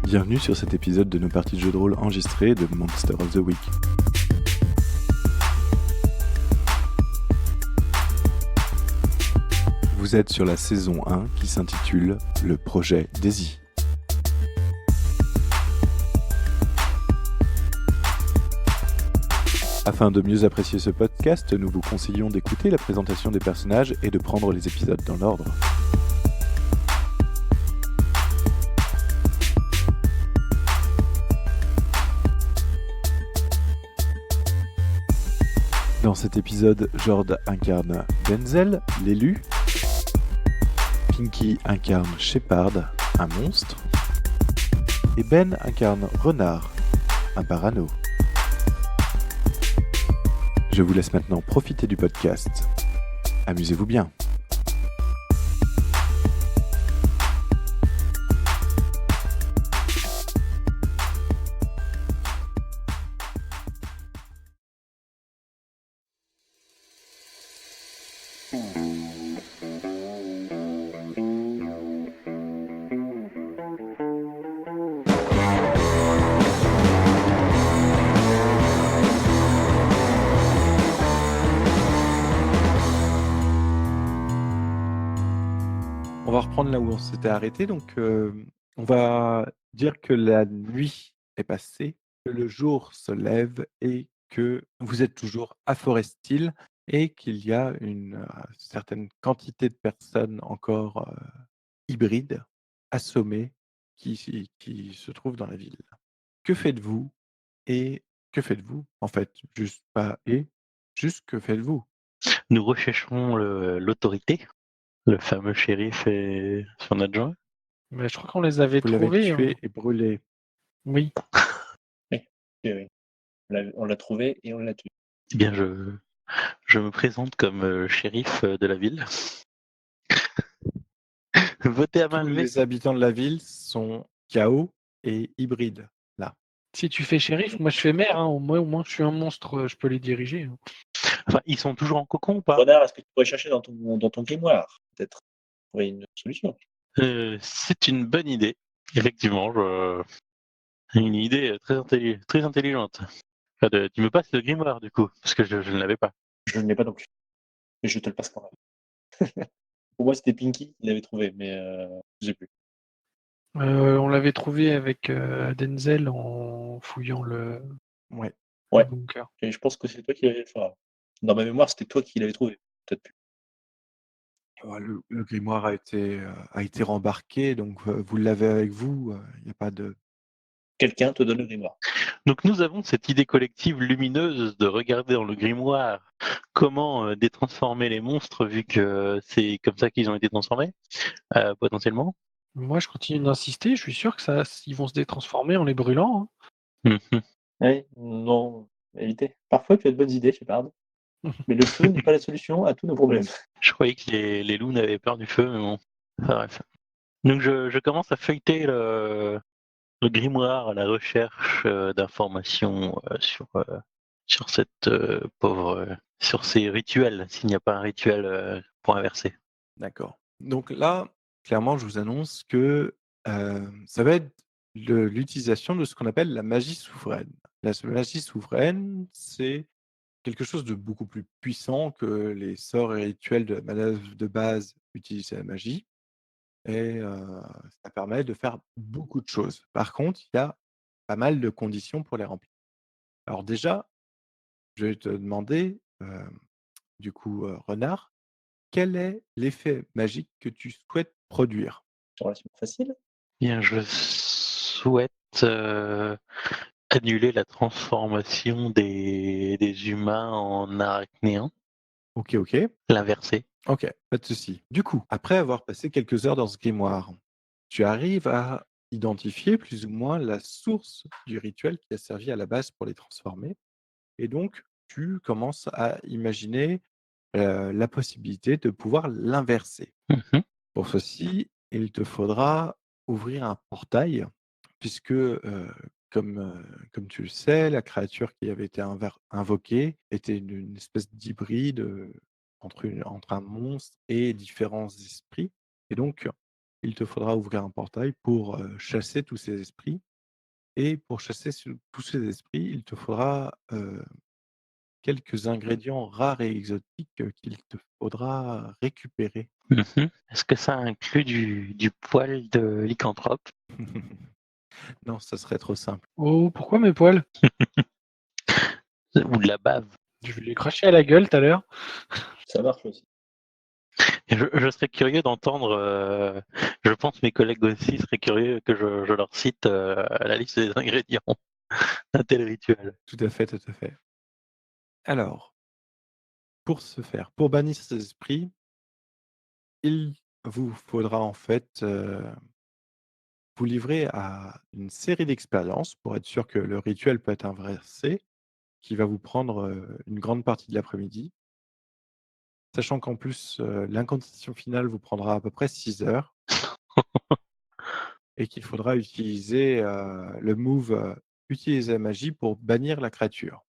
Bienvenue sur cet épisode de nos parties de jeux de rôle enregistrées de Monster of the Week. Vous êtes sur la saison 1 qui s'intitule Le projet Daisy. Afin de mieux apprécier ce podcast, nous vous conseillons d'écouter la présentation des personnages et de prendre les épisodes dans l'ordre. Dans cet épisode, Jord incarne Denzel, l'élu. Pinky incarne Shepard, un monstre. Et Ben incarne Renard, un parano. Je vous laisse maintenant profiter du podcast. Amusez-vous bien. On va reprendre là où on s'était arrêté. Donc, on va dire que la nuit est passée, que le jour se lève et que vous êtes toujours à Forest Hill et qu'il y a une certaine quantité de personnes encore hybrides, assommées, qui se trouvent dans la ville. Que faites-vous et que faites-vous en fait? Juste pas et, juste que faites-vous? Nous recherchons l'autorité, le fameux shérif et son adjoint. Mais je crois qu'on les avait Vous l'avez trouvés. tué et brûlé. Oui. Oui. On l'a trouvé et on l'a tué. Eh bien, je me présente comme shérif de la ville. Votez à main Tous levée. les habitants de la ville sont chaos et hybrides, là. Si tu fais shérif, moi je fais maire. Au moins je suis un monstre, je peux les diriger. hein. Enfin, ils sont toujours en cocon ou pas? Renard, est-ce que tu pourrais chercher dans ton grimoire, peut-être, trouver une solution? C'est une bonne idée. Effectivement, une idée très intelligente. Enfin, tu me passes le grimoire, du coup, parce que je ne l'avais pas. Je ne l'ai pas non plus. Mais je te le passe quand même. Pour moi, c'était Pinky qui l'avait trouvé, mais je sais plus. On l'avait trouvé avec Denzel en fouillant le Ouais. Ouais. bunker. Et je pense que c'est toi qui l'avais fait. Dans ma mémoire, c'était toi qui l'avais trouvé. Peut-être plus. Le grimoire a été rembarqué, donc vous l'avez avec vous. Il n'y a pas de. Quelqu'un te donne le grimoire. Donc nous avons cette idée collective lumineuse de regarder dans le grimoire comment détransformer les monstres, vu que c'est comme ça qu'ils ont été transformés, potentiellement. Moi je continue d'insister. Je suis sûr que ils vont se détransformer en les brûlant. hein. Mhm. Oui, non, évitez. Parfois, tu as de bonnes idées, Shepard. Mais le feu n'est pas la solution à tous nos problèmes. Je croyais que les loups n'avaient peur du feu, mais bon. Enfin, bref. Donc je commence à feuilleter le grimoire à la recherche d'informations sur cette sur ces rituels, s'il n'y a pas un rituel pour inverser. D'accord. Donc là, clairement, je vous annonce que ça va être l'utilisation de ce qu'on appelle la magie souveraine. La magie souveraine, c'est quelque chose de beaucoup plus puissant que les sorts et rituels de la manœuvre de base utilisés à la magie. Et ça permet de faire beaucoup de choses. Par contre, il y a pas mal de conditions pour les remplir. Alors déjà, je vais te demander, du coup, Renard, quel est l'effet magique que tu souhaites produire? C'est relativement facile. Bien, je souhaite annuler la transformation des humains en arachnéens, OK, OK. l'inverser. OK, pas de souci. Du coup, après avoir passé quelques heures dans ce grimoire, tu arrives à identifier plus ou moins la source du rituel qui a servi à la base pour les transformer. Et donc, tu commences à imaginer la possibilité de pouvoir l'inverser. Mhm. Pour ceci, il te faudra ouvrir un portail, puisque, comme tu le sais, la créature qui avait été invoquée était une espèce d'hybride entre un monstre et différents esprits. Et donc, il te faudra ouvrir un portail pour chasser tous ces esprits. Et pour chasser tous ces esprits, il te faudra quelques ingrédients rares et exotiques qu'il te faudra récupérer. Est-ce que ça inclut du poil de lycanthrope? Non, ça serait trop simple. Oh, pourquoi mes poils? Ou de la bave? Je vais lui cracher à la gueule tout à l'heure. Ça marche aussi. Je serais curieux d'entendre, je pense mes collègues aussi seraient curieux que je leur cite la liste des ingrédients d'un tel rituel. Tout à fait, tout à fait. Alors, pour bannir ces esprits, il vous faudra en fait vous livrer à une série d'expériences pour être sûr que le rituel peut être inversé, qui va vous prendre une grande partie de l'après-midi. Sachant qu'en plus, l'incantation finale vous prendra à peu près 6 heures et qu'il faudra utiliser le move utiliser la magie pour bannir la créature.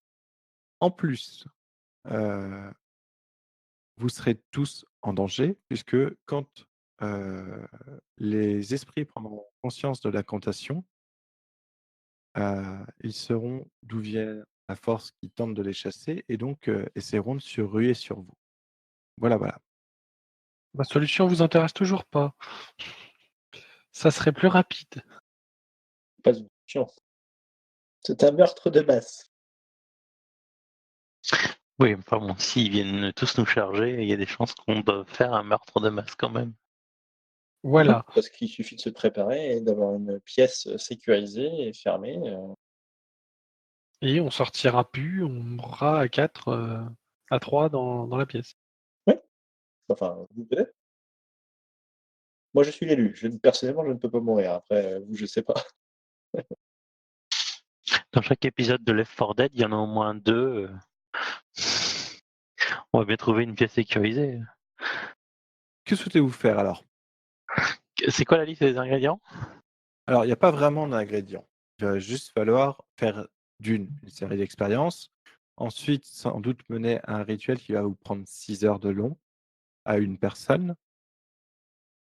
En plus, heu, vous serez tous en danger puisque quand les esprits prendront conscience de l'incantation, ils sauront d'où vient la force qui tente de les chasser et donc essaieront de se ruer sur vous. Voilà, voilà. Ma solution vous intéresse toujours pas. Ça serait plus rapide. Pas une chance. C'est un meurtre de masse. Oui, enfin bon, s'ils viennent tous nous charger, il y a des chances qu'on doive faire un meurtre de masse quand même. Voilà. Parce qu'il suffit de se préparer et d'avoir une pièce sécurisée et fermée. Et on sortira plus, on mourra à 4, à 3 dans la pièce. Oui, enfin, vous peut-être. Moi, je suis l'élu. Personnellement, je ne peux pas mourir. Après, vous, je sais pas. Dans chaque épisode de Left 4 Dead, il y en a au moins 2. On va bien trouver une pièce sécurisée. Que souhaitez-vous faire alors? C'est quoi la liste des ingrédients? Alors, il n'y a pas vraiment d'ingrédients. Il va juste falloir faire une série d'expériences. Ensuite, sans doute mener un rituel qui va vous prendre 6 heures de long à une personne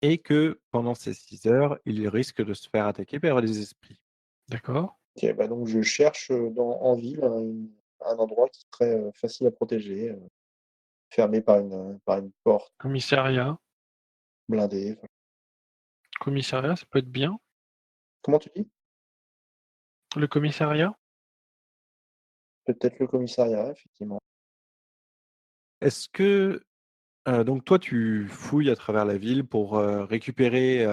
et que pendant ces 6 heures, il risque de se faire attaquer par des esprits. D'accord. Ok, bah donc je cherche en ville un endroit qui serait facile à protéger, fermé par une porte Commissariat. blindée. Enfin, Commissariat, ça peut être bien. comment tu dis? Le commissariat? Peut-être le commissariat, effectivement. Est-ce que donc toi, tu fouilles à travers la ville pour récupérer,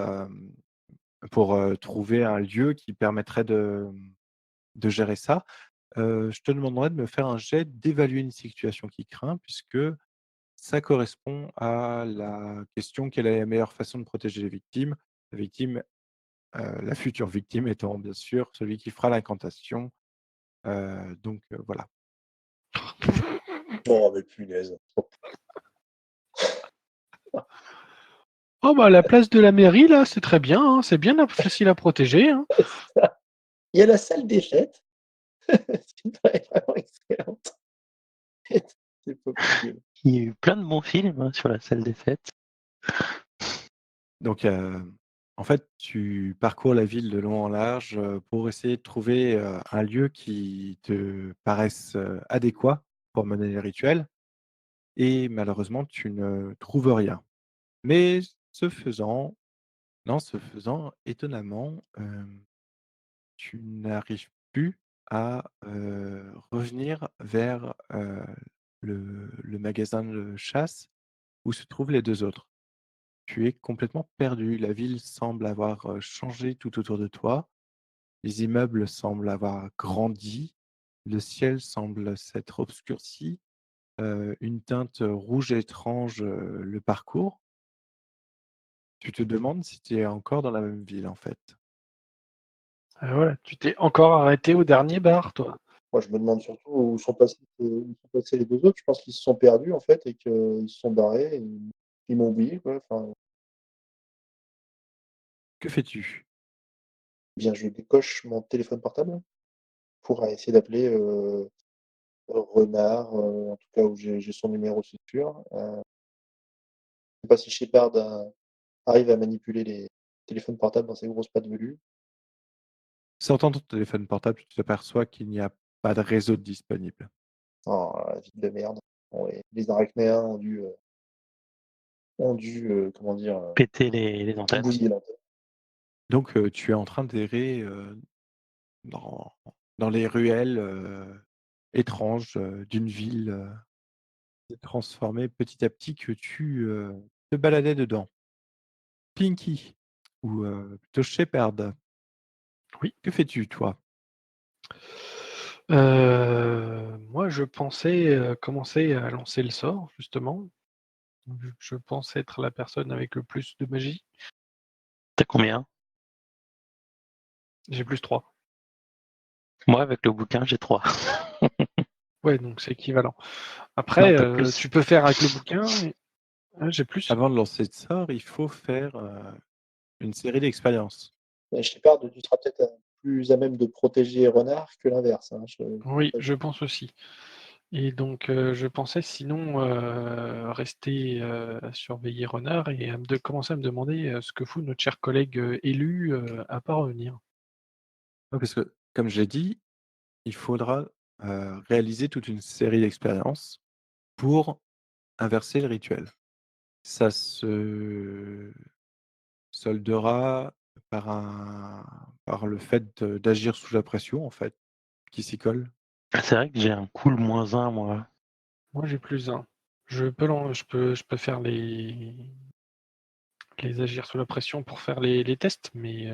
pour trouver un lieu qui permettrait de gérer ça? Je te demanderais de me faire un jet d'évaluer une situation qui craint puisque ça correspond à la question: quelle est la meilleure façon de protéger les victimes? La victime, la future victime étant bien sûr celui qui fera l'incantation, voilà. Oh, mais punaise. Oh bah la place de la mairie là, c'est très bien, hein, c'est bien facile à protéger, hein. Il y a la salle des fêtes. qui me paraît vraiment excellente. C'est pas possible. Il y a eu plein de bons films sur la salle des fêtes. Donc, en fait, tu parcours la ville de long en large, pour essayer de trouver, un lieu qui te paraisse, adéquat pour mener les rituels et malheureusement, tu ne trouves rien. Mais ce faisant, étonnamment, tu n'arrives plus à, revenir vers, le magasin de chasse où se trouvent les 2 autres. Tu es complètement perdu. La ville semble avoir, changé tout autour de toi. Les immeubles semblent avoir grandi. Le ciel semble s'être obscurci. Une teinte rouge étrange, le parcourt. Tu te demandes si tu es encore dans la même ville, en fait. Ah voilà, tu t'es encore arrêté au dernier bar, toi. Moi, je me demande surtout où sont passés les 2 autres. Je pense qu'ils se sont perdus, en fait, et qu'ils se sont barrés et ils m'ont oublié, quoi. Enfin, Que fais-tu? eh bien, je décoche mon téléphone portable pour essayer d'appeler, Renard, en tout cas où j'ai son numéro, c'est sûr. Je sais pas si Shepard arrive à manipuler les téléphones portables dans ses grosses pattes velues. Sortant ton téléphone portable, tu t'aperçois qu'il n'y a pas de réseau disponible. Oh, la ville de merde. Bon, les arachnéens comment dire, Péter les antennes. bousiller l'antenne. Donc, tu es en train d'errer, dans les ruelles, étranges, d'une ville, s'est transformée petit à petit que tu, te baladais dedans. Pinky ou, plutôt Shepard, Oui. que fais-tu toi? Moi, je pensais commencer à lancer le sort, justement. Vu que je pense être la personne avec le plus de magie. T'as combien? J'ai +3. Moi, avec le bouquin, j'ai 3. Ouais, donc c'est équivalent. Non, Après, t'as plus. tu peux faire avec le bouquin et j'ai plus. Avant de lancer le sort, il faut faire, une série d'expériences. Mais Shepard, tu seras peut-être plus à même de protéger Renard que l'inverse. Hein. Oui, je pense aussi. Et donc, je pensais sinon rester surveiller Renard et commencer à me demander ce que fout notre cher collègue élu à pas revenir. Ouais, parce que comme j'ai dit, il faudra, réaliser toute une série d'expériences pour inverser le rituel. Ça se soldera par le fait d'agir sous la pression, en fait, qui s'y colle. Ah, c'est vrai que j'ai un cool -1, moi. Moi, j'ai +1. Je peux faire les agir sous la pression pour faire les tests, mais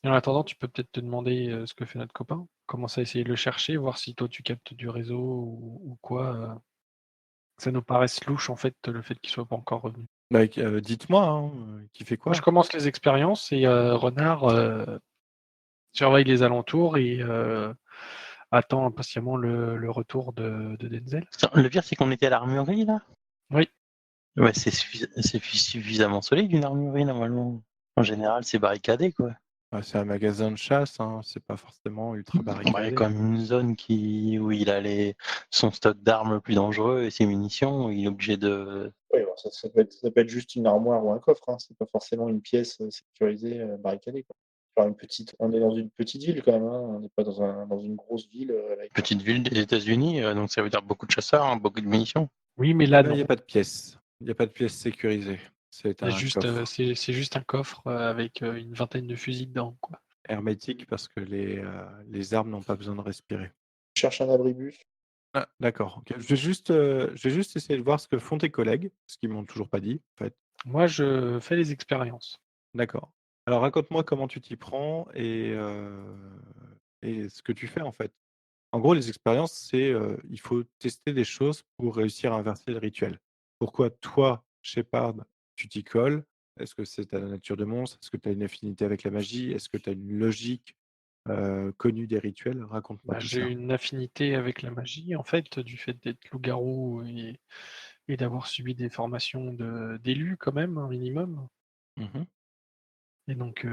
en attendant, tu peux peut-être te demander ce que fait notre copain. Commencer à essayer de le chercher, voir si toi tu captes du réseau ou quoi. Ça nous paraisse louche en fait, le fait qu'il soit pas encore revenu. Bah, dites-moi, hein, qui fait Moi, je quoi? commence les expériences et Renard surveille les alentours et attend impatiemment le retour de Denzel. Le pire, c'est qu'on était à l'armurerie, là. Oui, Ouais, c'est suffisamment solide, une armurerie, normalement. En général, c'est barricadé, quoi. Bah, c'est un magasin de chasse, hein, c'est pas forcément ultra Bah, il y a barricadé. quand même une zone où il a son stock d'armes le plus dangereux et ses munitions, où il est obligé de... Oui, bon, ça peut être juste une armoire ou un coffre. Hein. C'est pas forcément une pièce sécurisée, barricadée. Quoi. Genre on est dans une petite ville quand même. Hein. On n'est pas dans une grosse ville avec. Petite ville des États-Unis, donc ça veut dire beaucoup de chasseurs, hein, beaucoup de munitions. oui, mais là Il y a non. pas de pièces. Il y a pas de pièces sécurisées. C'est un coffre C'est juste un coffre avec une vingtaine de fusils dedans, quoi. hermétique parce que les armes n'ont pas besoin de respirer. Je cherche un abribus. Ah, d'accord, OK. Je vais juste essayer de voir ce que font tes collègues, ce qu'ils m'ont toujours pas dit, en fait. Moi, je fais les expériences. D'accord. Alors raconte-moi comment tu t'y prends et ce que tu fais, en fait. En gros, les expériences, c'est, il faut tester des choses pour réussir à inverser le rituel. Pourquoi toi, Shepard, tu t'y colles? Est-ce que c'est ta nature de monstre? Est-ce que tu as une affinité avec la magie? Est-ce que tu as une logique, connue des rituels? Raconte-moi Bah, tout j'ai ça. une affinité avec la magie, en fait, du fait d'être loup-garou et d'avoir suivi des formations d'élus quand même, un minimum. Mmh. Et donc,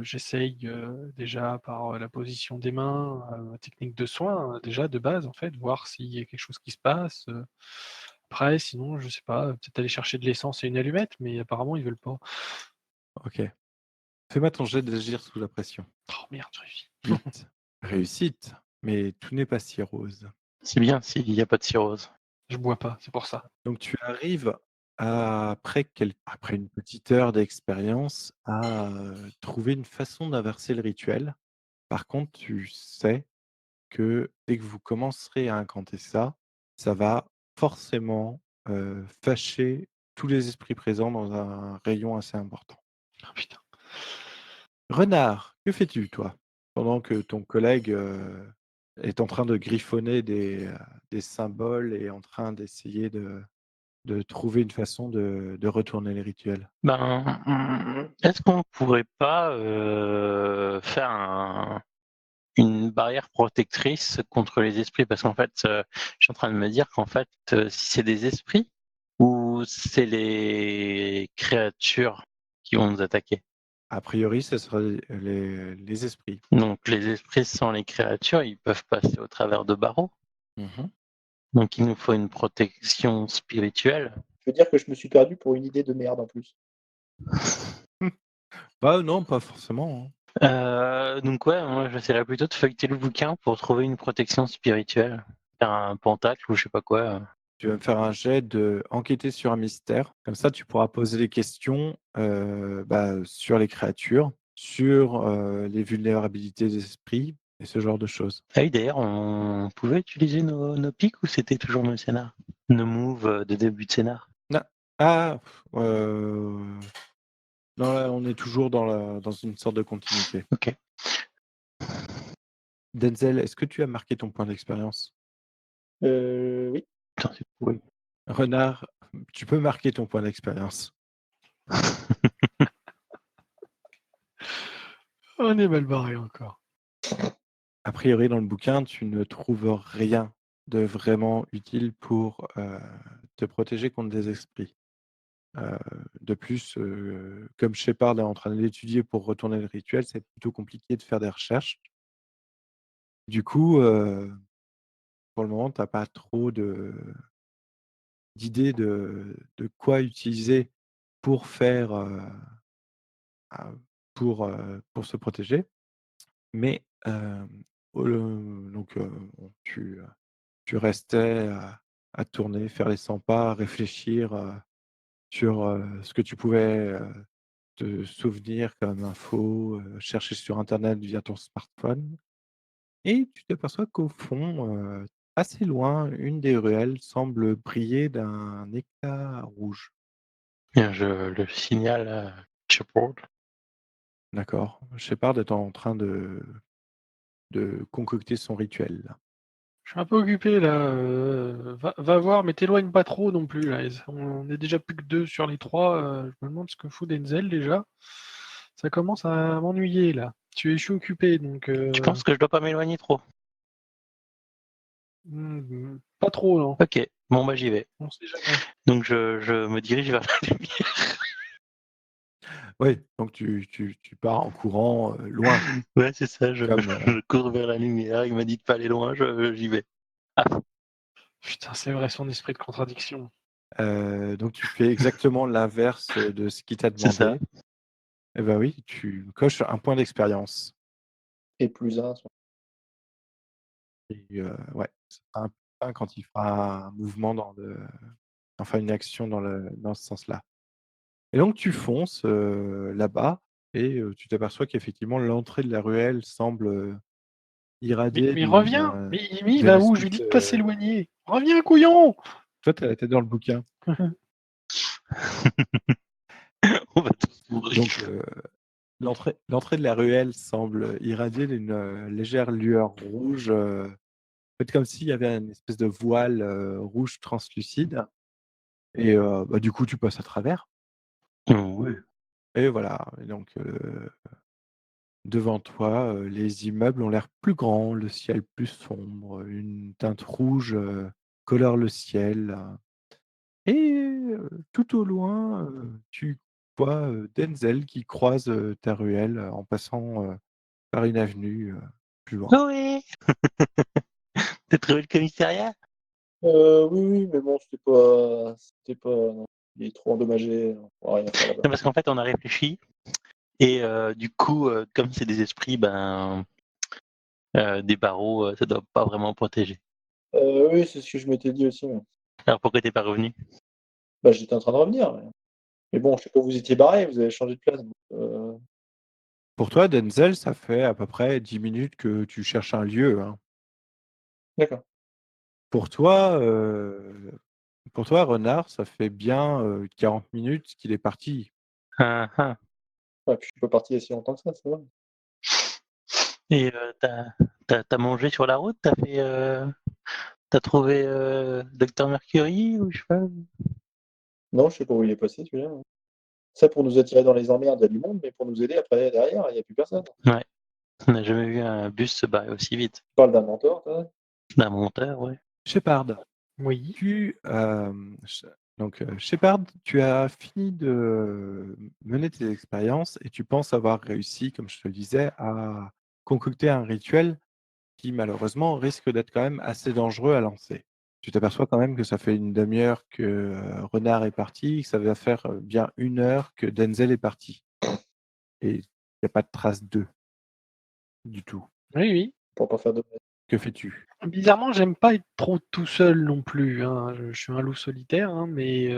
j'essaye déjà par la position des mains, technique de soin, déjà de base, en fait, voir s'il y a quelque chose qui se passe. Après, sinon, je sais pas, peut-être aller chercher de l'essence et une allumette, mais apparemment, ils veulent pas. OK. Fais-moi ton jet d'agir sous la pression. Oh merde, j'ai réussi. Vite. Réussite, mais tout n'est pas si rose. C'est bien s'il n'y a pas de cirrhose. Je bois pas, c'est pour ça. Donc tu arrives après une petite heure d'expérience à, trouver une façon d'inverser le rituel. Par contre, tu sais que dès que vous commencerez à incanter ça, ça va forcément, fâcher tous les esprits présents dans un rayon assez important. Oh putain. Renard, que fais-tu toi? Pendant que ton collègue, est en train de griffonner des symboles et en train d'essayer de trouver une façon de retourner les rituels. Ben, est-ce qu'on pourrait pas faire une barrière protectrice contre les esprits? Parce qu'en fait, je suis en train de me dire qu'en fait, si c'est des esprits ou c'est les créatures qui vont nous attaquer. A priori, ce sera les esprits. Donc les esprits sans les créatures, ils peuvent passer au travers de barreaux. Mmh. Donc il nous faut une protection spirituelle. Je veux dire que je me suis perdu pour une idée de merde en plus. Bah non, pas forcément. Donc ouais, moi j'essaierais plutôt de feuilleter le bouquin pour trouver une protection spirituelle. Faire un pentacle ou je sais pas quoi. Tu vas me faire un jet de enquêter sur un mystère. Comme ça, tu pourras poser des questions sur les créatures, sur les vulnérabilités des esprits et ce genre de choses. Ah oui, d'ailleurs, on pouvait utiliser nos pics ou c'était toujours nos scénars? Nos moves de début de scénar? Ah, non, là, on est toujours dans une sorte de continuité. Ok. Denzel, est-ce que tu as marqué ton point d'expérience? Oui. Putain, c'est pourri. Renard, tu peux marquer ton point d'expérience. On est mal barré encore. A priori, dans le bouquin, tu ne trouves rien de vraiment utile pour te protéger contre des esprits. De plus, comme Shepard est en train d'étudier pour retourner le rituel, c'est plutôt compliqué de faire des recherches. Du coup, pour le moment, tu as pas trop d'idées de quoi utiliser pour faire, ah, pour se protéger. Mais, bon, tu restais à tourner, faire les 100 pas, réfléchir, sur, ce que tu pouvais, te souvenir comme info, chercher sur internet via ton smartphone et tu t'aperçois qu'au fond, assez loin, une des ruelles semble briller d'un éclat rouge. Bien, je le signale à Shepard. D'accord. Shepard est en train de concocter son rituel, là. Je suis un peu occupé là. Va voir, mais t'éloigne pas trop non plus là. On est déjà plus que 2 sur les 3. Je me demande ce que fout Denzel déjà. Ça commence à m'ennuyer là. Je suis occupé donc. Tu penses que je dois pas m'éloigner trop? Pas trop non. Ok, bon bah j'y vais. On sait jamais. Donc je me dirige vers la lumière. Oui, donc tu pars en courant, loin, Ouais, c'est ça, comme, je cours vers la lumière. Il m'a dit de pas aller loin, j'y vais. Ah, Putain, c'est vrai, son esprit de contradiction. donc tu fais exactement l'inverse, de ce qu'il t'a c'est ça. demandé. Eh ben oui, tu coches un point d'expérience Et plus un. et ouais, ça fera un point quand il fera un mouvement une action dans ce sens-là et donc tu fonces, là-bas et tu t'aperçois qu'effectivement l'entrée de la ruelle semble, irradier Mais reviens! Mais il d'une va où? Je lui espèce dis de pas s'éloigner. Reviens, couillon! toi, tu es dans le bouquin. On va tous mourir. Donc l'entrée de la ruelle semble irradier d'une, légère lueur rouge, en fait, comme s'il y avait une espèce de voile, rouge translucide et du coup, tu passes à travers Oui. et voilà et donc devant toi, les immeubles ont l'air plus grands, le ciel plus sombre, une teinte rouge, colore le ciel et tout au loin, tu vois, Denzel qui croise, ta ruelle, en passant, par une avenue, plus loin. Chloé! T'as trouvé le commissariat? Oui, oui, mais bon, c'était pas non, il est trop endommagé, on pourra rien faire là-bas. Non, parce qu'en fait, on a réfléchi et du coup, comme c'est des esprits, des barreaux, ça doit pas vraiment protéger. Oui, c'est ce que je m'étais dit aussi, ouais. Alors pourquoi t'es pas revenu? Bah, j'étais en train de revenir, mais bon, je sais pas où vous étiez barrés, vous avez changé de place, donc Pour toi, Denzel, ça fait à peu près 10 minutes que tu cherches un lieu, hein. d'accord. Pour toi, Renard, ça fait bien, 40 minutes qu'il est parti. Ah, ah. Ouais, puis je suis pas parti il y a si longtemps que ça, c'est vrai. Et t'as mangé sur la route? T'as trouvé Docteur Mercury ou je sais pas? Non, je sais pas où il est passé celui-là, ouais. Ça pour nous attirer dans les emmerdes, il y a du monde, mais pour nous aider après derrière, il y a plus personne. Ouais. On n'a jamais vu un bus se barrer aussi vite. Tu parles d'un mentor, toi? D'un monteur, ouais. Shepard, Oui. tu, Shepard, tu as fini de mener tes expériences et tu penses avoir réussi, comme je te le disais, à concocter un rituel qui malheureusement risque d'être quand même assez dangereux à lancer. tu t'aperçois quand même que ça fait une demi-heure que Renard est parti, que ça va faire bien 1 heure que Denzel est parti. Et il n'y a pas de trace d'eux du tout. Oui, oui. Pour pas faire de bêtises. Que fais-tu? Bizarrement, j'aime pas être trop tout seul non plus, hein. Je suis un loup solitaire, hein, mais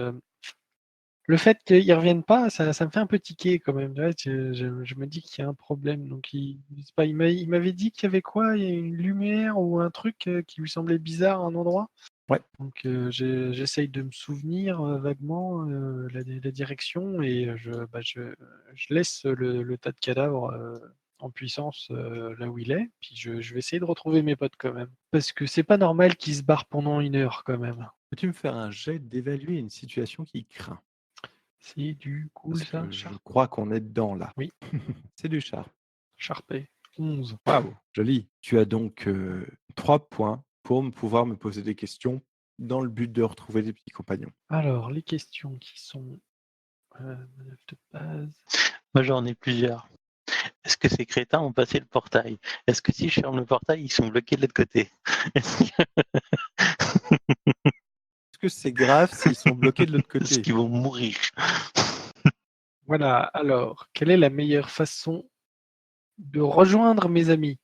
le fait qu'ils reviennent pas, ça me fait un peu tiquer quand même. Ouais, je me dis qu'il y a un problème. Donc, je sais pas, il m'avait dit qu'il y avait quoi? Il y a une lumière ou un truc qui lui semblait bizarre à un endroit. Ouais. Donc, j'essaye de me souvenir vaguement la direction et je laisse le tas de cadavres en puissance là où il est. Puis je vais essayer de retrouver mes potes quand même. Parce que c'est pas normal qu'ils se barrent pendant 1 heure quand même. Peux-tu me faire un jet d'évaluer une situation qui craint? C'est du cool Parce ça, que je crois qu'on est dedans là. Oui. C'est du char. Sharpé. 11. Waouh, joli. Tu as donc 3 points pour pouvoir me poser des questions dans le but de retrouver des petits compagnons. Alors, les questions qui sont manœuvre de base. Moi, j'en ai plusieurs. Est-ce que ces crétins ont passé le portail? Est-ce que si je ferme le portail, ils sont bloqués de l'autre côté? Est-ce Est-ce que c'est grave s'ils sont bloqués de l'autre est-ce côté? qu'ils vont mourir? Voilà, alors, quelle est la meilleure façon de rejoindre mes amis?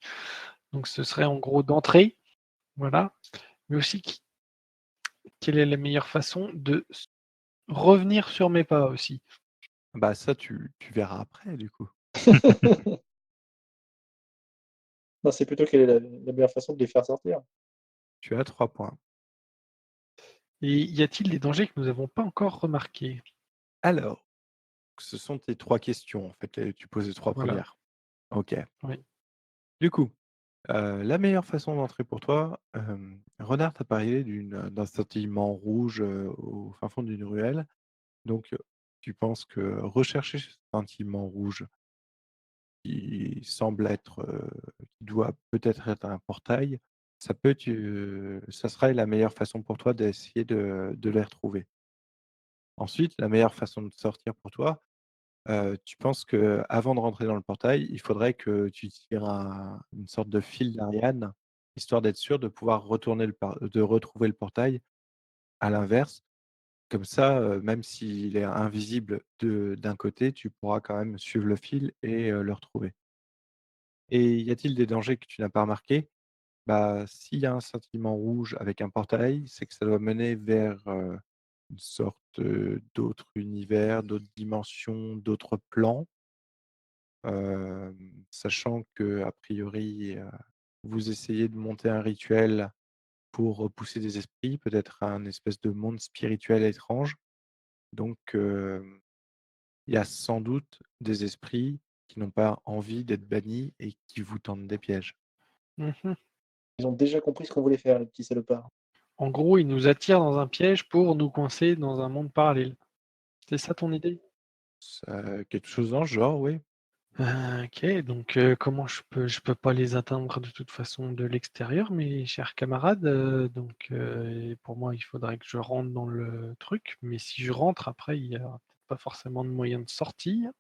Donc, ce serait en gros d'entrer, voilà. Mais aussi, quelle est la meilleure façon de revenir sur mes pas aussi? Bah ça, tu verras après du coup. Non, c'est plutôt quelle est la meilleure façon de les faire sortir. Tu as 3 points. Et y a-t-il des dangers que nous n'avons pas encore remarqués? Alors, ce sont tes 3 questions en fait, tu poses les 3 Voilà. premières. OK. Oui. Du coup, la meilleure façon d'entrer pour toi, Renard t'a parlé d'un scintillement rouge, au fin fond d'une ruelle. Donc, tu penses que rechercher ce scintillement rouge qui semble être, qui doit peut-être être un portail, ça serait la meilleure façon pour toi d'essayer de les retrouver. Ensuite, la meilleure façon de sortir pour toi, tu penses qu'avant de rentrer dans le portail, il faudrait que tu tires une sorte de fil d'Ariane, histoire d'être sûr de pouvoir de retrouver le portail. À l'inverse, comme ça, même s'il est invisible d'un côté, tu pourras quand même suivre le fil et le retrouver. Et y a-t-il des dangers que tu n'as pas remarqués? Bah, s'il y a un scintillement rouge avec un portail, c'est que ça doit mener vers, une sorte, d'autre univers, d'autres dimensions, d'autres plans. Sachant qu'a priori, vous essayez de monter un rituel pour repousser des esprits, peut-être un espèce de monde spirituel étrange. Donc, il y a sans doute des esprits qui n'ont pas envie d'être bannis et qui vous tendent des pièges. Mmh. Ils ont déjà compris ce qu'on voulait faire, les petits salopards. En gros, ils nous attirent dans un piège pour nous coincer dans un monde parallèle. C'est ça ton idée? Quelque chose dans ce genre, oui. OK, donc comment je peux pas les atteindre de toute façon de l'extérieur, mes chers camarades, donc pour moi, il faudrait que je rentre dans le truc, mais si je rentre après, il y a peut-être pas forcément de moyen de sortir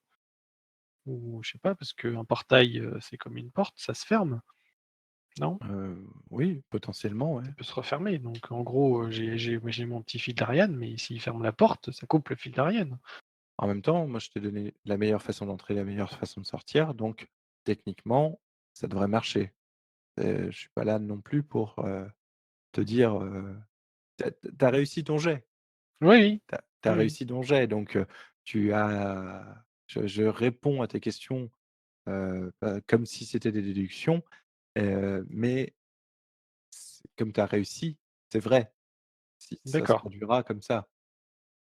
ou je sais pas, parce qu'un portail, c'est comme une porte, ça se ferme, non? Oui, potentiellement, ouais. Ça peut se refermer, donc en gros, j'ai mon petit fil d'Ariane, mais s'il ferme la porte, ça coupe le fil d'Ariane. En même temps, moi, je t'ai donné la meilleure façon d'entrer, la meilleure façon de sortir, donc techniquement, ça devrait marcher. Je suis pas là non plus pour, te dire, tu as réussi ton jet. Oui, oui. Tu as Oui, oui. réussi ton jet, donc tu as je réponds à tes questions, comme si c'était des déductions, mais comme tu as réussi, c'est vrai. Si ça se D'accord, produira comme ça.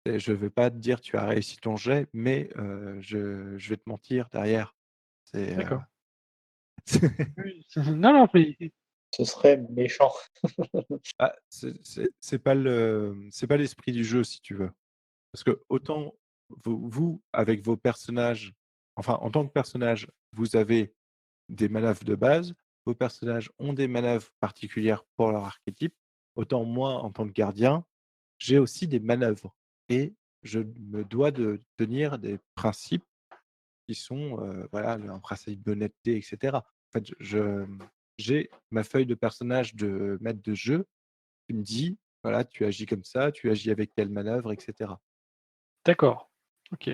Et je ne vais pas te dire: «Tu as réussi ton jet», mais je vais te mentir derrière. C'est, d'accord. Oui. Non, non, mais Ce serait méchant. c'est pas l'esprit du jeu, si tu veux. Parce que autant vous, avec vos personnages, enfin, en tant que personnage, vous avez des manœuvres de base, vos personnages ont des manœuvres particulières pour leur archétype, autant moi, en tant que gardien, j'ai aussi des manœuvres et je me dois de tenir des principes qui sont, voilà, un principe d'honnêteté et cetera. En fait, j'ai ma feuille de personnage de maître de jeu qui me dit, voilà, tu agis comme ça, tu agis avec telle manœuvre, etc. D'accord. Ok.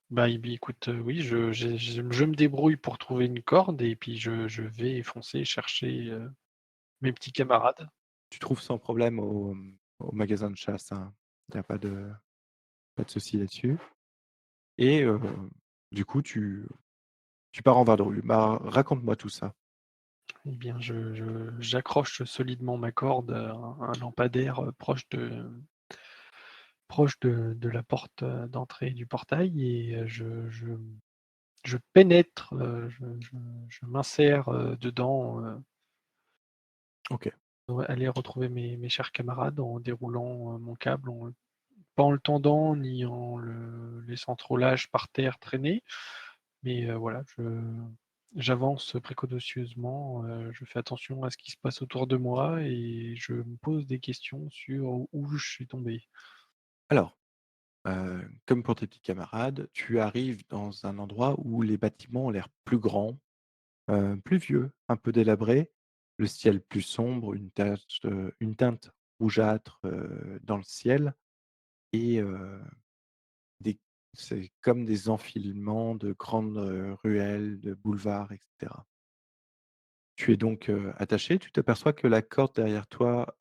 Bah, écoute, oui, je me débrouille pour trouver une corde et puis je vais foncer chercher mes petits camarades. Tu trouves sans problème au magasin de chasse, hein. Il n'y a pas de souci là-dessus. Et du coup, tu pars en vadrouille. Bah, raconte-moi tout ça. Eh bien, j'accroche solidement ma corde à un lampadaire proche de la porte d'entrée du portail et je pénètre, je m'insère dedans, Ok. pour aller retrouver mes chers camarades en déroulant mon câble, pas en le tendant ni en le laissant trop lâche par terre traîner, mais voilà, j'avance précautionneusement, je fais attention à ce qui se passe autour de moi et je me pose des questions sur où je suis tombé. Alors, comme pour tes petits camarades, tu arrives dans un endroit où les bâtiments ont l'air plus grands, plus vieux, un peu délabrés, le ciel plus sombre, une teinte rougeâtre, dans le ciel et des c'est comme des enfilements de grandes, ruelles, de boulevards, et cetera. Tu es donc, attaché, tu t'aperçois que la corde derrière toi,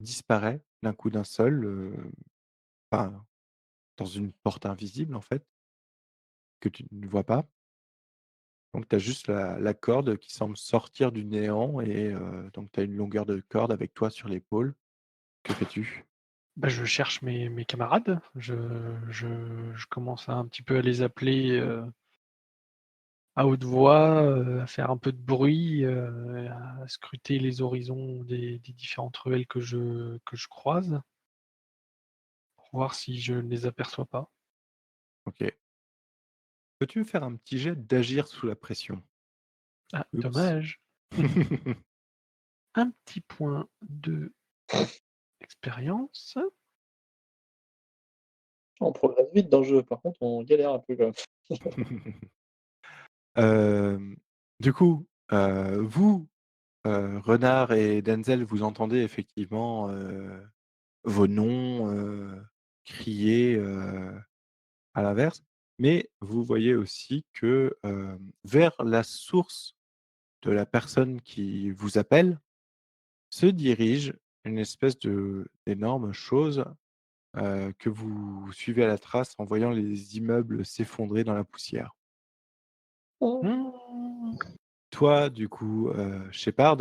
disparaît d'un coup d'un seul, enfin, dans une porte invisible, en fait, que tu ne vois pas. Donc tu as juste la corde qui semble sortir du néant et donc tu as une longueur de corde avec toi sur l'épaule. Que fais-tu? Bah, je cherche mes camarades, je commence à un petit peu à les appeler, à haute voix, à faire un peu de bruit, à scruter les horizons des différentes ruelles que je croise, pour voir si je ne les aperçois pas. OK. Peux-tu me faire un petit jet d'agir sous la pression? Ah, Oups. dommage. Un petit point d'expérience. On progresse vite dans le jeu, par contre, on galère un peu quand même. Hem, du coup, vous, Renard et Denzel, vous entendez effectivement, vos noms, criés, à l'inverse, mais vous voyez aussi que, vers la source de la personne qui vous appelle, se dirige une espèce d'énorme chose, que vous suivez à la trace en voyant les immeubles s'effondrer dans la poussière. Mmh. Toi, du coup, Shepard,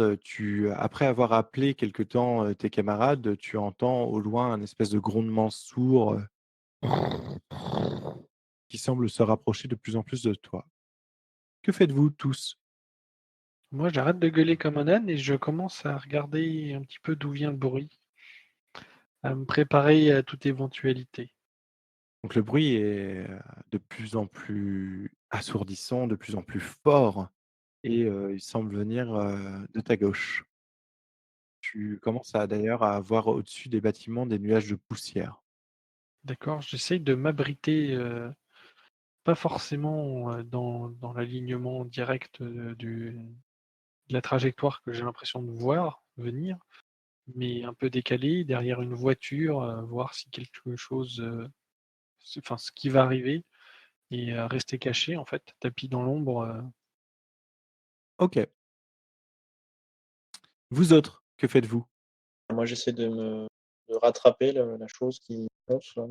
après avoir appelé quelque temps, tes camarades, tu entends au loin un espèce de grondement sourd, qui semble se rapprocher de plus en plus de toi. Que faites-vous tous? Moi, j'arrête de gueuler comme un âne et je commence à regarder un petit peu d'où vient le bruit, à me préparer à toute éventualité. Donc le bruit est, de plus en plus assourdissant, de plus en plus fort et il semble venir, de ta gauche. Tu commences d'ailleurs à voir au-dessus des bâtiments des nuages de poussière. D'accord? J'essaye de m'abriter, pas forcément, dans l'alignement direct, de la trajectoire que j'ai l'impression de voir venir, mais un peu décalé derrière une voiture, voir si quelque chose, ce qui va arriver et rester caché en fait, tapis dans l'ombre, OK. Vous autres, que faites-vous? Moi, j'essaie de rattraper la chose qui fonce là,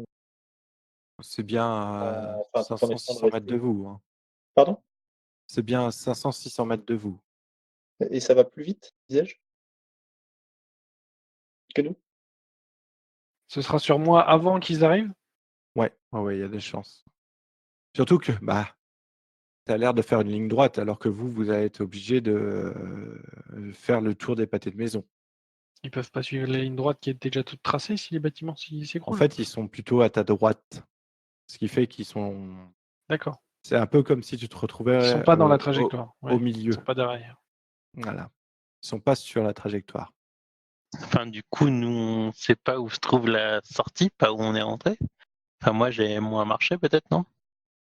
C'est bien à enfin, tout en essayant de 500-600 mètres rester. de vous, hein? Pardon? C'est bien à 500-600 mètres de vous? Et ça va plus vite, disais-je, que nous? ce sera sur moi avant qu'ils arrivent? Ouais, ouais, ouais, il y a des chances. Surtout que, bah, tu as l'air de faire une ligne droite alors que vous, vous allez être obligé de, faire le tour des pâtés de maison. Ils peuvent pas suivre la ligne droite qui est déjà toute tracée si les bâtiments En s'écroulent? fait, ils sont plutôt à ta droite, ce qui fait qu'ils sont D'accord. c'est un peu comme si tu te Ils sont retrouvais, pas dans la trajectoire, au ouais, ils milieu. sont pas derrière. Voilà. Ils sont pas sur la trajectoire. Enfin, du coup, nous, on sait pas où se trouve la sortie, pas où on est rentré. Enfin, moi, j'ai moins marché, peut-être, non?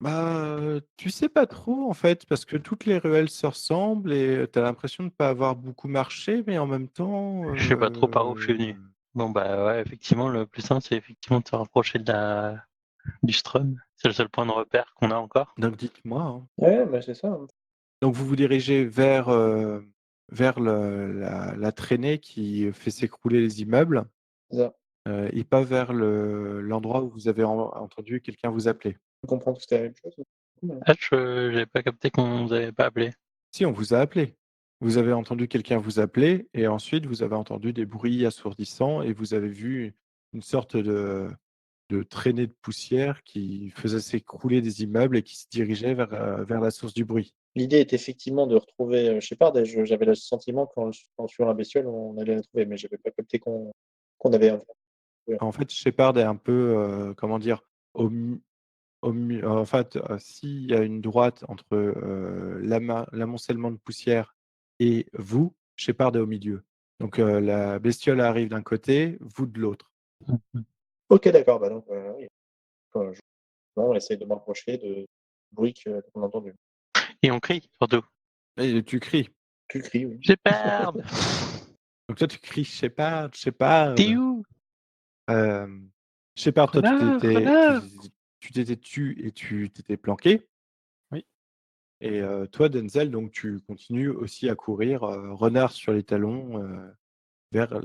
Tu sais pas trop en fait, parce que toutes les ruelles se ressemblent et tu as l'impression de pas avoir beaucoup marché, mais en même temps, Je sais pas trop par où je suis venu. Bon bah ouais, effectivement, le plus simple, c'est effectivement de se rapprocher du Strum. C'est le seul point de repère qu'on a encore. donc dites-moi, hein. Ouais, bah, c'est ça, hein. Donc vous vous dirigez vers la traînée qui fait s'écrouler les immeubles, C'est ça. et pas vers l'endroit où vous avez entendu quelqu'un vous appeler? On comprend que c'était la même chose? Cool, Ah, j'avais pas capté qu'on nous avait pas appelé. Si, on vous a appelé. Vous avez entendu quelqu'un vous appeler et ensuite vous avez entendu des bruits assourdissants et vous avez vu une sorte de traînée de poussière qui faisait s'écrouler des immeubles et qui se dirigeait vers la source du bruit. L'idée est effectivement de retrouver, Shepard et j'avais le sentiment qu'en tuant la bestiole, on allait la trouver, mais j'avais pas capté qu'on avait ouais. En fait, Shepard est un peu, comment dire? Au mi en fait, s'il y a une droite entre, l'amoncellement de poussière et vous, Shepard est au milieu. Donc, la bestiole arrive d'un côté, vous de l'autre. OK, d'accord, bah, donc, oui, je non, on essaye de m'approcher du bruit qu'on a entendu. Et on crie, surtout. Et tu cries. Tu cries, oui. Shepard, Donc toi, tu cries: «Shepard, t'es Shepard!» où? Shepard, toi, Renard, renard! tu t'étais tu et tu t'étais planqué Oui. et toi, Denzel, donc tu continues aussi à courir, renard sur les talons, vers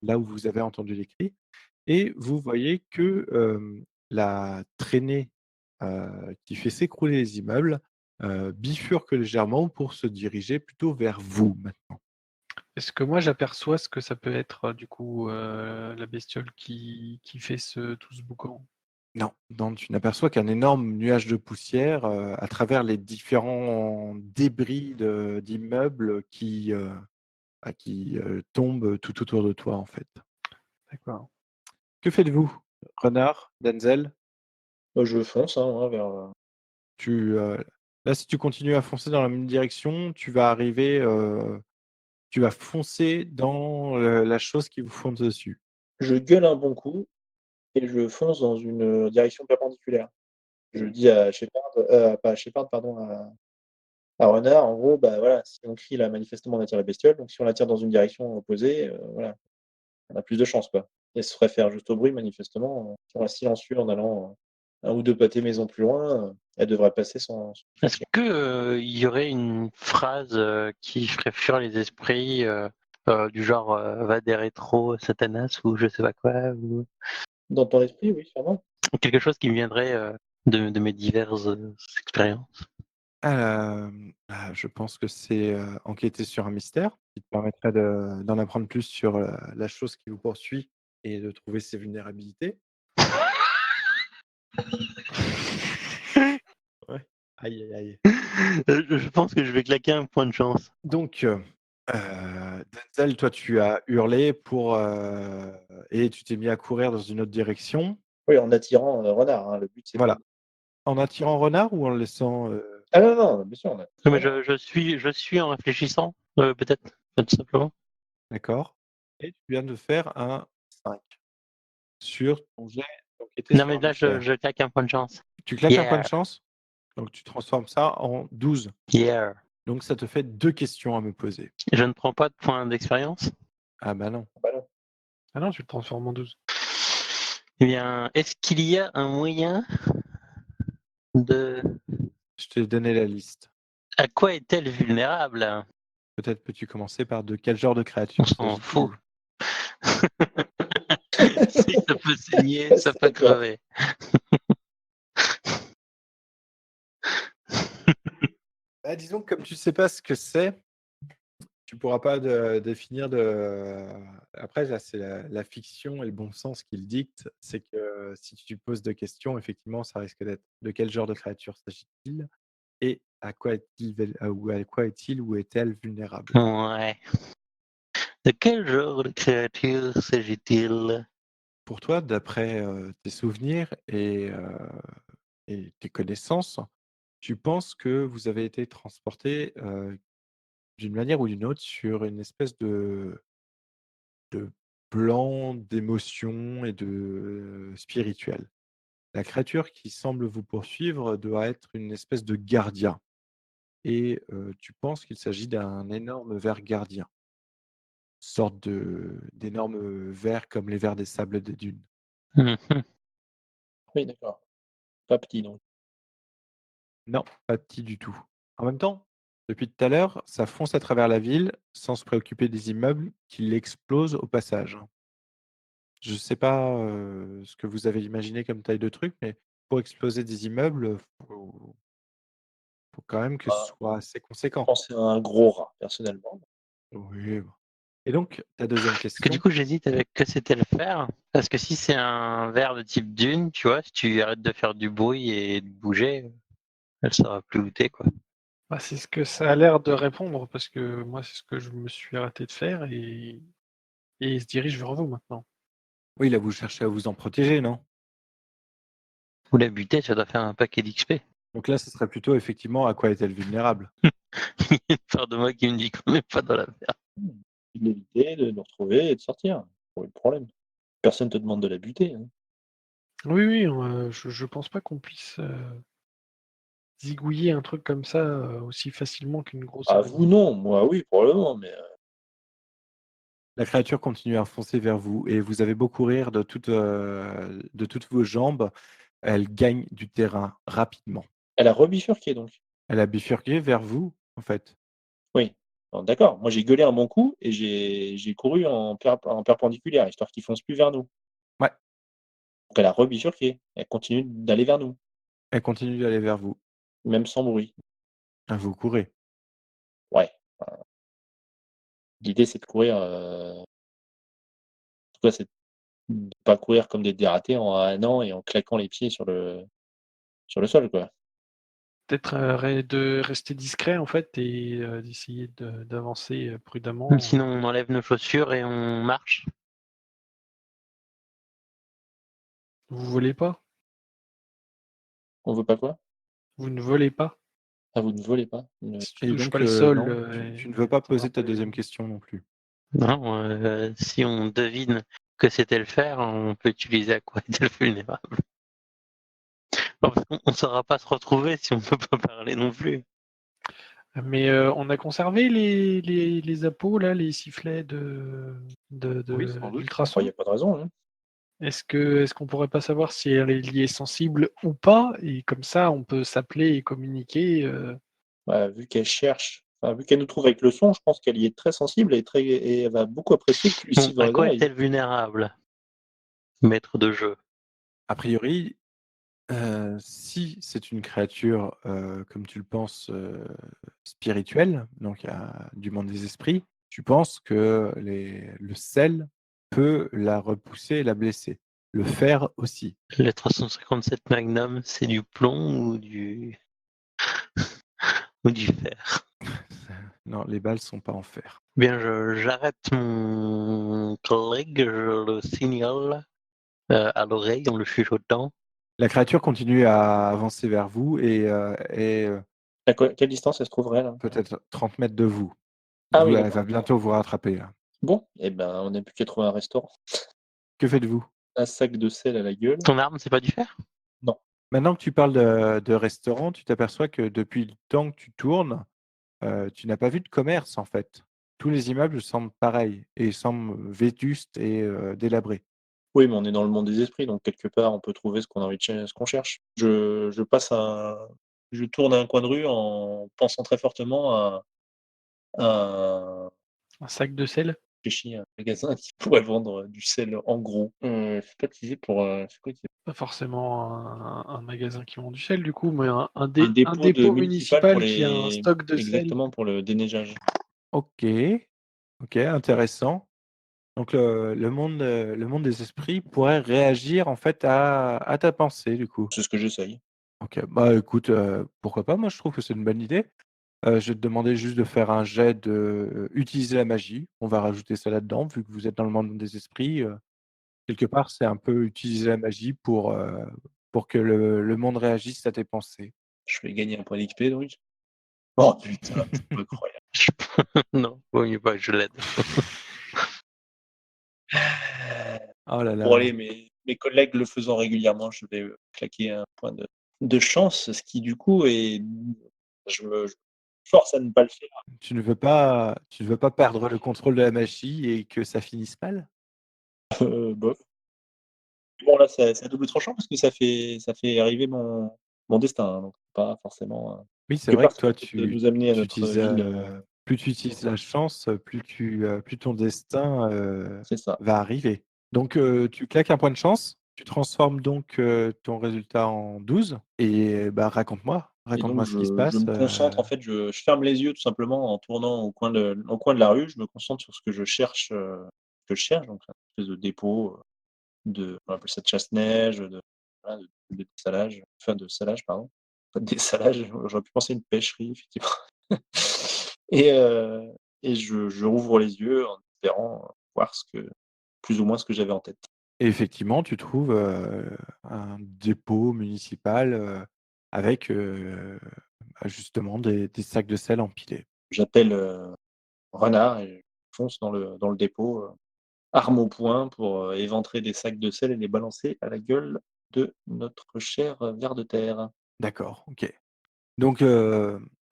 là où vous avez entendu les cris et vous voyez que, la traînée, qui fait s'écrouler les immeubles, bifurque légèrement pour se diriger plutôt vers vous maintenant. Est-ce que moi j'aperçois ce que ça peut être, du coup, la bestiole qui fait tout ce boucan? Non, non, tu n'aperçois qu'un énorme nuage de poussière, à travers les différents débris d'immeubles qui tombent tout autour de toi, en fait. D'accord. Que faites-vous? Renard, Denzel? Bah, je fonce, hein, moi, vers, Tu, là, si tu continues à foncer dans la même direction, tu vas foncer dans, la chose qui vous fonce dessus. je gueule un bon coup et je fonce dans une, direction perpendiculaire. Je dis à Shepard, pas à Shepard, pardon, à Renard, en gros, bah, voilà, si on crie là, manifestement, on attire la bestiole, donc si on la tire dans une direction opposée, voilà, on a plus de chance, quoi. Elle se réfère juste au bruit, manifestement, si on reste silencieux en allant, 1 ou 2 pâtés maison plus loin, elle devrait passer sans Est-ce tir. que il y aurait une phrase qui ferait fuir les esprits, du genre va des rétro, Satanas ou je sais pas quoi, ou Dans ton esprit, oui, sûrement. quelque chose qui me viendrait de mes diverses expériences. Je pense que c'est, enquêter sur un mystère qui te permettrait d'en apprendre plus sur, la chose qui vous poursuit et de trouver ses vulnérabilités. Ouais. Aïe, aïe, aïe. Je pense que je vais claquer un point de chance. Donc, Denzel, toi, tu as hurlé et tu t'es mis à courir dans une autre direction. Oui, en attirant, Renard, hein, le but c'est pas Voilà. En attirant Renard ou en le laissant, ah non, non, bien sûr, on a Mais je suis en réfléchissant, peut-être, tout simplement. d'accord et tu viens de faire un 5 sur ton jet d'enquêter Non, sur mais un là, je, mystère. je claque un point de chance. Tu claques un point de Yeah, chance, donc tu transformes ça en 12. yeah. Donc ça te fait 2 questions à me poser. Je ne prends pas de points d'expérience. Ah bah non. bah non. Ah non, tu le transformes en 12. Eh bien, est-ce qu'il y a un moyen de... Je t'ai donné la liste. À quoi est-elle vulnérable? Peut-être peux-tu commencer par de quel genre de On créature s'en fout. s'agit-il? Si ça peut saigner, ça peut D'accord. crever. Bah, disons que comme tu sais pas ce que c'est, tu pourras pas définir de après là, c'est la fiction et le bon sens qui le dictent. C'est que si tu poses 2 questions, effectivement, ça risque d'être: de quel genre de créature s'agit-il? Et à quoi est-il ou est-elle vulnérable? Ouais. De quel genre de créature s'agit-il? Pour toi, d'après, tes souvenirs et tes connaissances, tu penses que vous avez été transporté d'une manière ou d'une autre sur une espèce de plan d'émotion et de spirituel. La créature qui semble vous poursuivre doit être une espèce de gardien et tu penses qu'il s'agit d'un énorme ver gardien, sorte d'énormes vers comme les vers des sables des dunes. Mhm. Oui, d'accord. Pas petit, donc. Non, pas petit du tout. En même temps, depuis tout à l'heure, ça fonce à travers la ville sans se préoccuper des immeubles qui l'explosent au passage. Je ne sais pas, ce que vous avez imaginé comme taille de truc, mais pour exploser des immeubles, faut quand même que ce Bah, soit assez je conséquent. pensais à un gros rat, personnellement. Oui, bon. Et donc ta deuxième Parce que du question? coup, j'hésite avec que c'était le fer. Parce que si c'est un verre de type dune, tu vois, si tu arrêtes de faire du bruit et de bouger, elle saura plus où t'es, quoi. Bah, c'est ce que ça a l'air de répondre, parce que moi, c'est ce que je me suis arrêté de faire, et il se dirige vers vous maintenant. Oui, là, vous cherchez à vous en protéger, non? Ou la buter, ça doit faire un paquet d'XP. Donc là, ce serait plutôt effectivement à quoi est-elle vulnérable? Il y a une part de moi qui me dit qu'on n'est pas dans la merde. De l'éviter, de nous retrouver et de sortir. Pas de problème. Personne te demande de la buter, hein. Oui, oui, je pense pas qu'on puisse zigouiller un truc comme ça aussi facilement qu'une grosse Ah, araignée. vous non, moi oui, probablement, mais La créature continue à foncer vers vous et vous avez beau courir de toutes vos jambes, elle gagne du terrain rapidement. elle a rebifurqué donc. Elle a bifurqué vers vous, en fait. Oui. Bon, d'accord, moi j'ai gueulé un bon coup et j'ai couru en perpendiculaire, histoire qu'il fonce plus vers nous. Ouais, Donc elle a rebifurqué, elle continue d'aller vers nous, elle continue d'aller vers vous. même sans bruit. Ah, vous courez. Ouais, l'idée c'est de courir, en tout cas c'est de pas courir comme des dératés en hannant et en claquant les pieds sur le sol, quoi. Peut-être de rester discret en fait et d'essayer d'avancer prudemment. Sinon, on enlève nos chaussures et on marche. Vous volez pas? On veut pas quoi? Vous ne volez pas? Ah, vous ne volez pas? Ne Si tu Et touches pas donc, le sol, non, tu ne veux pas ça va poser ta pas les- deuxième question non plus. Non, si on devine que c'était le fer, on peut utiliser à quoi était le vulnérable. Non, parce qu'on ne saura pas se retrouver si on peut pas parler non plus. Mais on a conservé les appos là, les sifflets Oui, sans doute. Enfin, il y d'ultrasons. a pas de raison, hein. Est-ce qu'on pourrait pas savoir si elle est liée sensible ou pas? Et comme ça, on peut s'appeler et communiquer. Bah, vu qu'elle cherche, enfin, vu qu'elle nous trouve avec le son, je pense qu'elle y est très sensible et elle va beaucoup apprécier que tu lui Bon, siffles dans à les quoi oreilles. est-elle vulnérable, maître de jeu? A priori, si c'est une créature, comme tu le penses, spirituelle, donc du monde des esprits, tu penses que le sel peut la repousser et la blesser. Le fer aussi. Le 357 Magnum, c'est du plomb ou du fer? Non, les balles sont pas en fer. Bien, j'arrête mon collègue, je le signale à l'oreille en le chuchotant. La créature continue à avancer vers vous et est, Quelle distance elle se trouverait là? peut-être 30 mètres de vous. Ah oui, Elle d'accord. va bientôt vous rattraper, là. Bon, eh ben, on n'a plus qu'à trouver un restaurant. Que faites-vous? Un sac de sel à la gueule. Ton arme, c'est pas du fer? Non. Maintenant que tu parles de restaurant, tu t'aperçois que depuis le temps que tu tournes, tu n'as pas vu de commerce, en fait. Tous les immeubles semblent pareils et semblent vétustes et délabrés. Oui, mais on est dans le monde des esprits, donc quelque part, on peut trouver ce qu'on a envie de ce qu'on cherche. Je tourne à un coin de rue en pensant très fortement à un Un sac de sel? réfléchis, un magasin qui pourrait vendre du sel en gros. Je sais pas qui c'est pour, c'est quoi qui Pas forcément un magasin qui vend du sel du coup, mais un un dépôt de dépôt municipal pour municipal qui a un les stock de sel. exactement, pour le déneigeage. OK, OK, intéressant. Donc le monde des esprits pourrait réagir, en fait, à ta pensée, du coup. C'est ce que j'essaye. OK, bah, écoute, pourquoi pas? Moi, je trouve que c'est une bonne idée. Je vais te demander juste de faire un jet de, utiliser la magie. On va rajouter ça là-dedans, vu que vous êtes dans le monde des esprits, quelque part, c'est un peu utiliser la magie pour que le monde réagisse à tes pensées. Je vais gagner un point d'XP donc. Oh putain, c'est pas incroyable. Non, vaut mieux pas que je l'aide. Oh là Bon là. allez, mais mes collègues le faisant régulièrement, je vais claquer un point de chance, ce qui du coup je me force à ne pas le faire. Tu ne veux pas perdre le contrôle de la magie et que ça finisse mal? Bof. Bon là, c'est à double tranchant parce que ça fait arriver mon destin, hein, donc pas forcément, Oui, c'est quelque vrai part, que ça peut toi, peut-être nous amener à notre utilises, ville, plus tu utilises la chance, plus ton destin, c'est ça. va arriver. Donc, tu claques un point de chance, tu transformes donc, ton résultat en 12 et bah, Et donc raconte-moi ce qui se je passe, me concentre, en fait, je ferme les yeux tout simplement en tournant au coin de la rue. Je me concentre sur ce que je cherche, donc un espèce de dépôt, on appelle ça de chasse-neige, voilà, de dessalage, enfin de salage, pardon. Pas de dessalage, j'aurais pu penser à une pêcherie, effectivement. Et je rouvre les yeux en espérant voir plus ou moins ce que j'avais en tête. et effectivement, tu trouves, un dépôt municipal, avec, bah, justement des sacs de sel empilés. J'appelle, Renard et je fonce dans le dépôt, arme au poing pour, éventrer des sacs de sel et les balancer à la gueule de notre cher, ver de terre. D'accord, OK. Donc,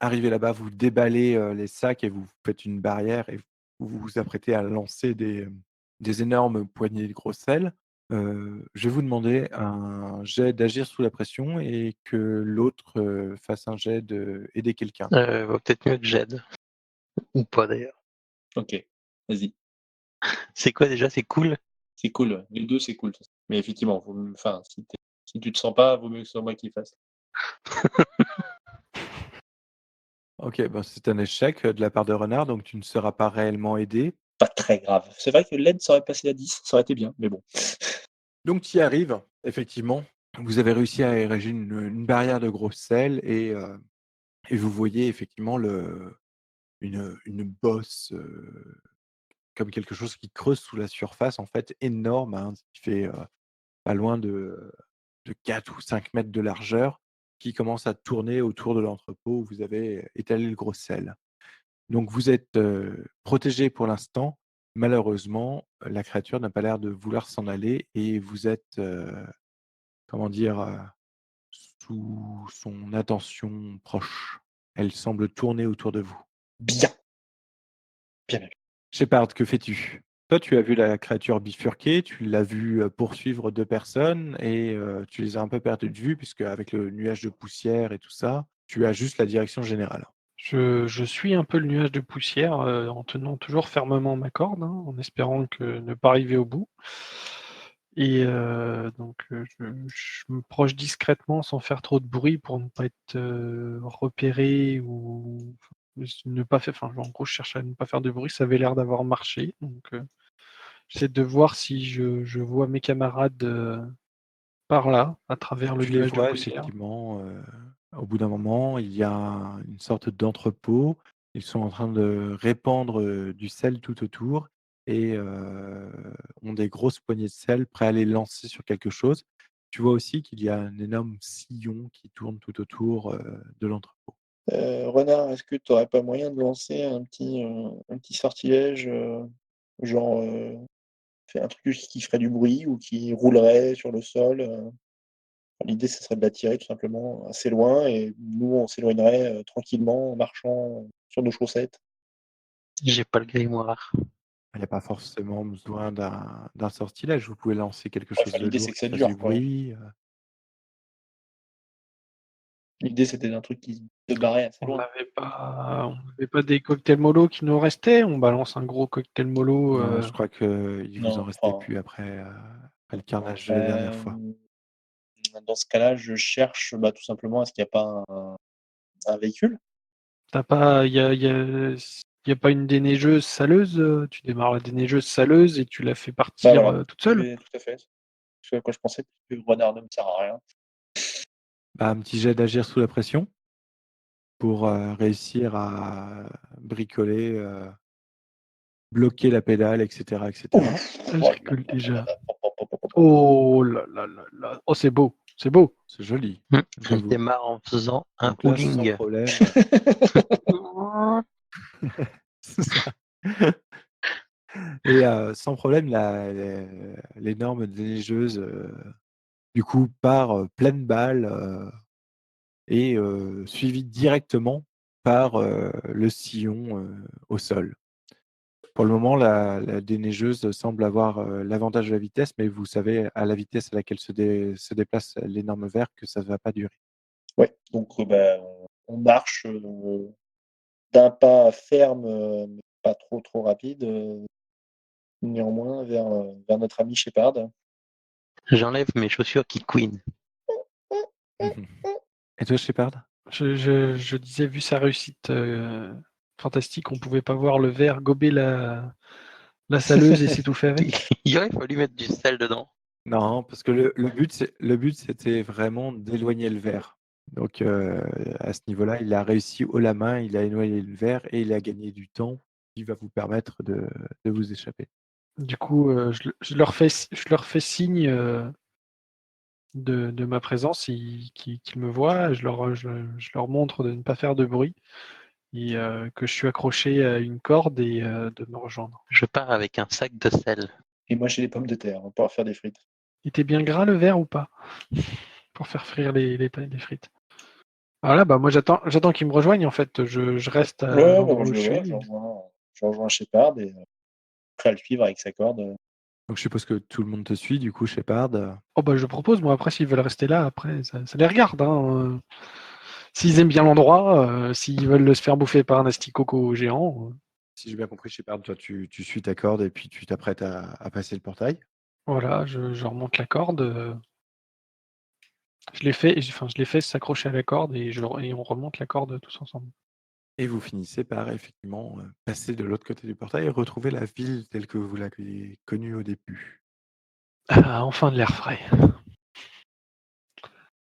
arrivé là-bas, vous déballez, les sacs et vous faites une barrière et vous vous apprêtez à lancer des énormes poignées de gros sel. Je vais vous demander un jet d'agir sous la pression et que l'autre, fasse un jet d'aider quelqu'un. Vaut peut-être mieux que j'aide. Ou pas d'ailleurs. OK, vas-y. C'est quoi déjà? C'est cool? C'est cool, les 2 c'est cool. Mais effectivement, enfin, si tu te sens pas, vaut mieux que ce soit moi qui fasse. OK, bah, c'est un échec, de la part de Renard, donc tu ne seras pas réellement aidé. Pas très grave. C'est vrai que l'aide, ça aurait passé à 10, ça aurait été bien, mais bon. Donc tu y arrives, effectivement. Vous avez réussi à ériger une barrière de gros sel et vous voyez effectivement une bosse, comme quelque chose qui creuse sous la surface, en fait, énorme, hein, qui fait, pas loin de 4 ou 5 mètres de largeur, qui commence à tourner autour de l'entrepôt où vous avez étalé le gros sel. Donc vous êtes, protégés pour l'instant. Malheureusement, la créature n'a pas l'air de vouloir s'en aller et vous êtes, comment dire? Sous son attention proche. Elle semble tourner autour de vous. Bien, bien vu. Shepard, que fais-tu? Toi, tu as vu la créature bifurquer, tu l'as vue, poursuivre 2 personnes et tu les as un peu perdues de vue puisque avec le nuage de poussière et tout ça, tu as juste la direction générale. Je suis un peu le nuage de poussière, en tenant toujours fermement ma corde, hein, en espérant ne pas arriver au bout et donc je me proche discrètement sans faire trop de bruit pour ne pas être, repéré ou ne pas faire enfin, en gros, je cherche à ne pas faire de bruit. Ça avait l'air d'avoir marché, donc j'essaie de voir si je vois mes camarades, par là, à travers le Tu les nuage de vois poussière. effectivement, au bout d'un moment, il y a une sorte d'entrepôt. Ils sont en train de répandre, du sel tout autour et ont des grosses poignées de sel prêts à les lancer sur quelque chose. Tu vois aussi qu'il y a un énorme sillon qui tourne tout autour, de l'entrepôt. Renard, est-ce que tu aurais pas moyen de lancer un petit sortilège, genre, fait un truc qui ferait du bruit ou qui roulerait sur le sol? L'idée, ce serait de l'attirer tout simplement assez loin et nous, on s'éloignerait, tranquillement en marchant sur nos chaussettes. J'ai pas le grimoire. Il n'y a pas forcément besoin d'un sortilège. Vous pouvez lancer quelque Ouais, chose enfin, de l'idée, c'est lourd que qui ça fasse du dure, quoi. bruit, L'idée, c'était d'un truc qui se barrait assez On loin. n'avait pas des cocktails mollo qui nous restaient? On balance un gros cocktail mollo, Je crois qu'il vous en Non, restait enfin, plus après le carnage de la dernière fois. hem, dans ce cas-là, je cherche, bah, tout simplement, est-ce qu'il y a pas un véhicule? tu pas y a pas une déneigeuse saleuse, tu démarres la déneigeuse saleuse et tu la fais Bah, partir, voilà, toute seule? tout à fait. Ce à quoi je pensais, parce que Renard ne me sert à rien. Bah, un petit jet d'agir sous la pression pour, réussir à bricoler, bloquer la pédale et cetera et cetera. Ouf! Ah, je Oh là rigole là là déjà. là, hop, hop, hop, hop, hop, hop. Oh là là là là! Oh, c'est beau, c'est beau! C'est joli, Elle j'avoue. démarre en faisant un Donc là, sans hooling. problème, c'est ça. Et sans problème, l'énorme déneigeuse, du coup, part pleine balle et suivie directement par le sillon au sol. Pour le moment, la déneigeuse semble avoir l'avantage de la vitesse, mais vous savez, à la vitesse à laquelle se déplace l'énorme ver, que ça ne va pas durer. Ouais, donc bah, on marche d'un pas ferme, mais pas trop rapide, néanmoins vers notre ami Shepard. J'enlève mes chaussures qui couinent. Et toi, Shepard? Je disais, vu sa réussite fantastique, on pouvait pas voir le ver gober la saleuse et s'étouffer avec. Il aurait fallu mettre du sel dedans. Non, parce que le but, c'était vraiment d'éloigner le ver. Donc, à ce niveau-là, il a réussi haut la main, il a éloigné le ver et il a gagné du temps qui va vous permettre de vous échapper. Du coup, je leur fais signe de ma présence, qu'ils me voient. Je leur montre de ne pas faire de bruit et que je suis accroché à une corde et de me rejoindre. Je pars avec un sac de sel. Et moi, j'ai des pommes de terre, on va pouvoir faire des frites. Il était bien gras le verre ou pas? Pour faire frire les frites. Voilà, bah moi j'attends qu'ils me rejoignent en fait. Je reste à Ouais, bah, l'endroit moi, où je suis. je rejoins Shepard et prêt à le suivre avec sa corde. Donc, je suppose que tout le monde te suit, du coup, Shepard. Oh bah je propose, moi après s'ils veulent rester là, après ça les regarde. Hein. S'ils aiment bien l'endroit, s'ils veulent se faire bouffer par un asticoco géant. Si j'ai bien compris, Shepard, toi, tu suis ta corde et puis tu t'apprêtes à passer le portail. Voilà, je remonte la corde. Je les fais s'accrocher à la corde et on remonte la corde tous ensemble. Et vous finissez par effectivement passer de l'autre côté du portail et retrouver la ville telle que vous l'avez connue au début. Ah, enfin de l'air frais.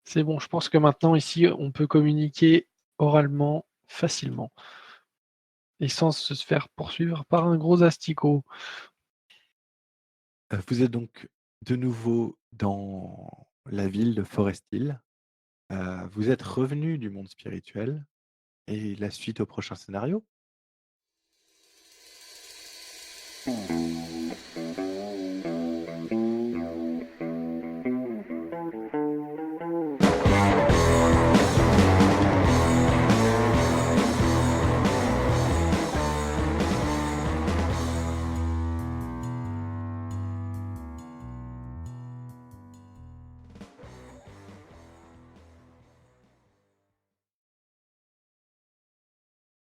C'est bon, je pense que maintenant ici on peut communiquer oralement facilement et sans se faire poursuivre par un gros asticot. Vous êtes donc de nouveau dans la ville de Forest Hill. Vous êtes revenu du monde spirituel et la suite au prochain scénario.